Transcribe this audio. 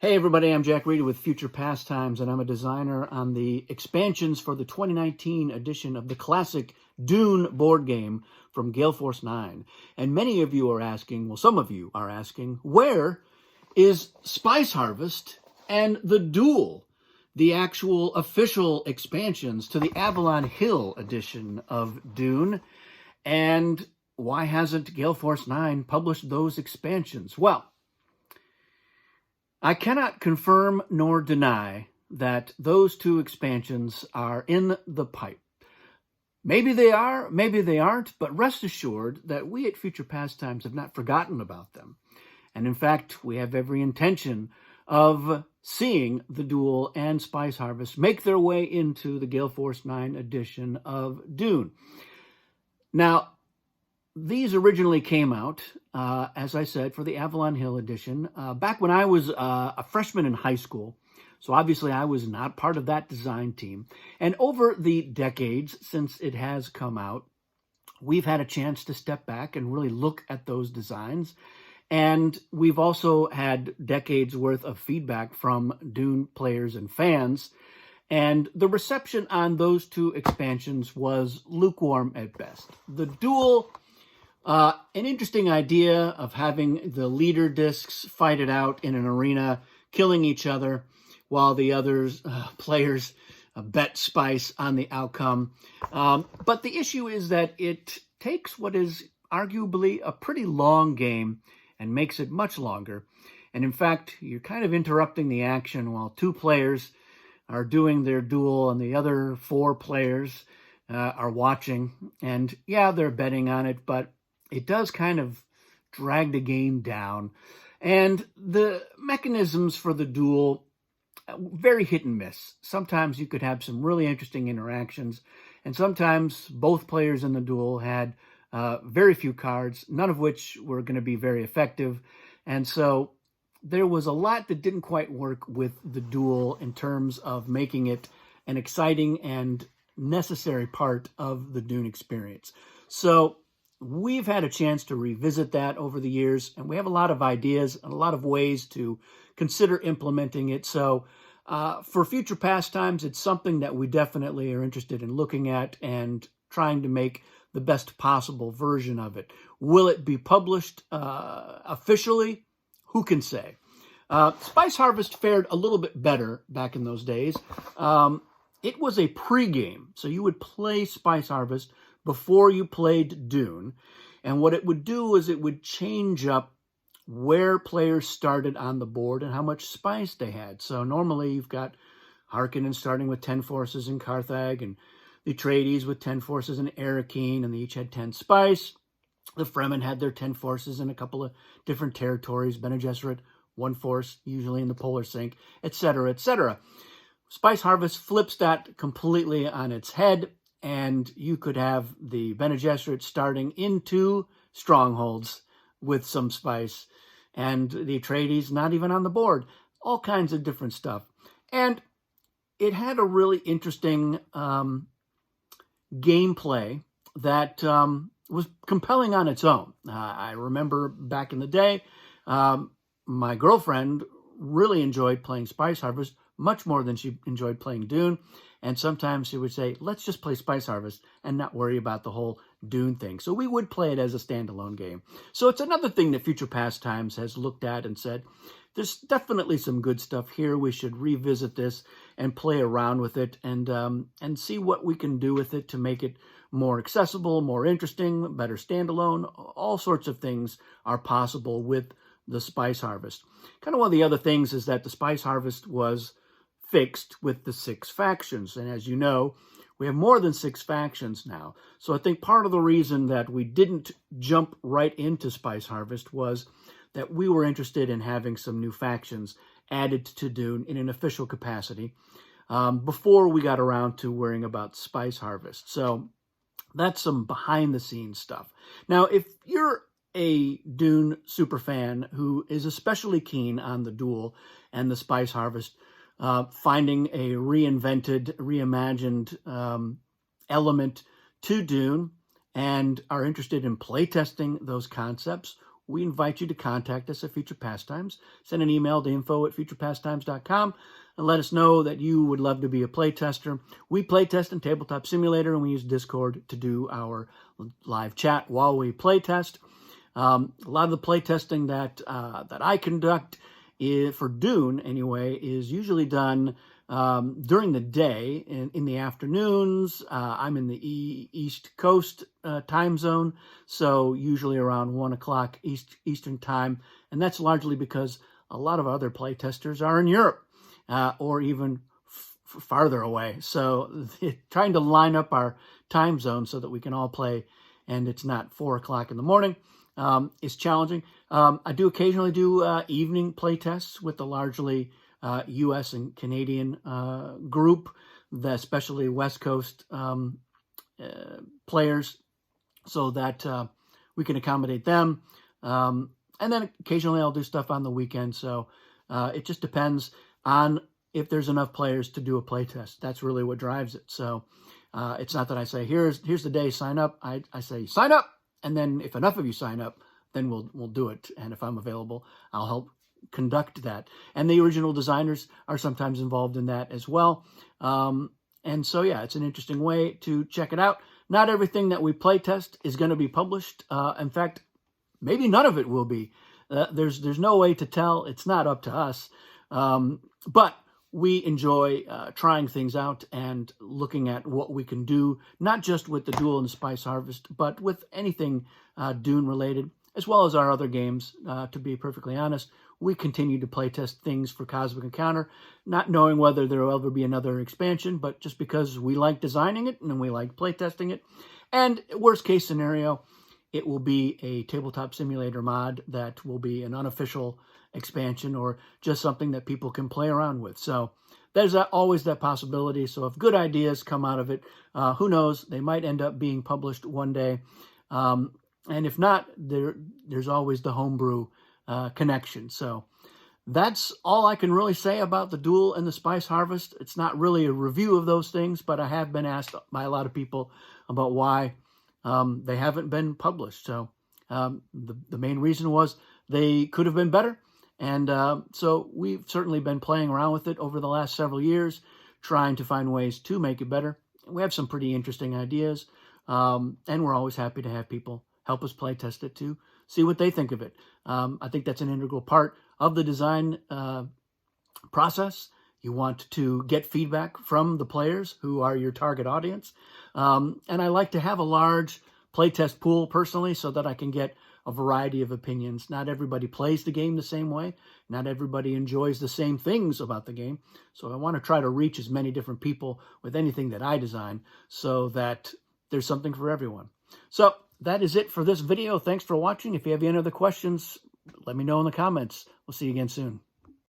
Hey everybody, I'm Jack Reedy with Future Pastimes, and I'm a designer on the expansions for the 2019 edition of the classic Dune board game from Gale Force 9. And many of you are asking, well, some of you are asking, where is Spice Harvest and the Duel, the actual official expansions to the Avalon Hill edition of Dune? And why hasn't Gale Force 9 published those expansions? Well, I cannot confirm nor deny that those two expansions are in the pipe. Maybe they are, maybe they aren't, but rest assured that we at Future Pastimes have not forgotten about them. And in fact, we have every intention of seeing the Duel and Spice Harvest make their way into the Gale Force 9 edition of Dune. Now, these originally came out, as I said, for the Avalon Hill edition, back when I was a freshman in high school. So obviously I was not part of that design team. And over the decades since it has come out, we've had a chance to step back and really look at those designs. And we've also had decades worth of feedback from Dune players and fans. And the reception on those two expansions was lukewarm at best. The Duel, an interesting idea of having the leader discs fight it out in an arena, killing each other, while the others players bet Spice on the outcome. But the issue is that it takes what is arguably a pretty long game and makes it much longer. And in fact, you're kind of interrupting the action while two players are doing their duel and the other four players are watching. And yeah, they're betting on it, but it does kind of drag the game down. And the mechanisms for the Duel, very hit and miss. Sometimes you could have some really interesting interactions, and sometimes both players in the Duel had very few cards, none of which were going to be very effective. And so there was a lot that didn't quite work with the Duel in terms of making it an exciting and necessary part of the Dune experience. So we've had a chance to revisit that over the years, and we have a lot of ideas and a lot of ways to consider implementing it. So for Future Pastimes, it's something that we definitely are interested in looking at and trying to make the best possible version of it. Will it be published officially? Who can say? Spice Harvest fared a little bit better back in those days. It was a pregame, so you would play Spice Harvest before you played Dune. And what it would do is it would change up where players started on the board and how much spice they had. So normally you've got Harkonnen starting with 10 forces in Carthage, and the Atreides with 10 forces in Arrakeen, and they each had 10 spice. The Fremen had their 10 forces in a couple of different territories. Bene Gesserit, 1 force, usually in the Polar Sink, etc., etc. Spice Harvest flips that completely on its head, and you could have the Bene Gesserit starting into strongholds with some spice, and the Atreides not even on the board. All kinds of different stuff. And it had a really interesting gameplay that was compelling on its own. I remember back in the day, my girlfriend really enjoyed playing Spice Harvest much more than she enjoyed playing Dune. And sometimes she would say, let's just play Spice Harvest and not worry about the whole Dune thing. So we would play it as a standalone game. So it's another thing that Future Pastimes has looked at and said, there's definitely some good stuff here. We should revisit this and play around with it and see what we can do with it to make it more accessible, more interesting, better standalone. All sorts of things are possible with the Spice Harvest. Kind of one of the other things is that the Spice Harvest was fixed with the 6 factions. And as you know, we have more than 6 factions now. So I think part of the reason that we didn't jump right into Spice Harvest was that we were interested in having some new factions added to Dune in an official capacity before we got around to worrying about Spice Harvest. So that's some behind-the-scenes stuff. Now, if you're a Dune superfan who is especially keen on the Duel and the Spice Harvest, finding a reinvented, reimagined element to Dune and are interested in playtesting those concepts, we invite you to contact us at Future Pastimes. Send an email to info@futurepastimes.com and let us know that you would love to be a playtester. We playtest in Tabletop Simulator, and we use Discord to do our live chat while we playtest. A lot of the playtesting that I conduct for Dune, anyway, is usually done during the day, in the afternoons. I'm in the East Coast time zone, so usually around 1 o'clock Eastern time, and that's largely because a lot of other playtesters are in Europe or even farther away. So trying to line up our time zone so that we can all play and it's not 4 o'clock in the morning is challenging. I do occasionally do evening playtests with the largely U.S. and Canadian group, especially West Coast players, so that we can accommodate them. And then occasionally I'll do stuff on the weekend. So it just depends on if there's enough players to do a playtest. That's really what drives it. So it's not that I say, here's the day, sign up. I say, sign up. And then if enough of you sign up, then we'll do it. And if I'm available, I'll help conduct that. And the original designers are sometimes involved in that as well. And so, yeah, it's an interesting way to check it out. Not everything that we playtest is going to be published. In fact, maybe none of it will be. There's no way to tell. It's not up to us. But we enjoy trying things out and looking at what we can do, not just with the Duel and the Spice Harvest, but with anything Dune related, as well as our other games. To be perfectly honest, we continue to playtest things for Cosmic Encounter, not knowing whether there will ever be another expansion, but just because we like designing it and we like playtesting it. And worst case scenario, it will be a Tabletop Simulator mod that will be an unofficial expansion or just something that people can play around with. So there's always that possibility. So if good ideas come out of it, who knows, they might end up being published one day. And if not, there's always the homebrew connection. So that's all I can really say about the Duel and the Spice Harvest. It's not really a review of those things, but I have been asked by a lot of people about why they haven't been published. So the main reason was they could have been better. And so we've certainly been playing around with it over the last several years, trying to find ways to make it better. We have some pretty interesting ideas, and we're always happy to have people help us play test it to see what they think of it. I think that's an integral part of the design process. You want to get feedback from the players who are your target audience. And I like to have a large playtest pool personally so that I can get a variety of opinions. Not everybody plays the game the same way. Not everybody enjoys the same things about the game. So I want to try to reach as many different people with anything that I design so that there's something for everyone. So that is it for this video. Thanks for watching. If you have any other questions, let me know in the comments. We'll see you again soon.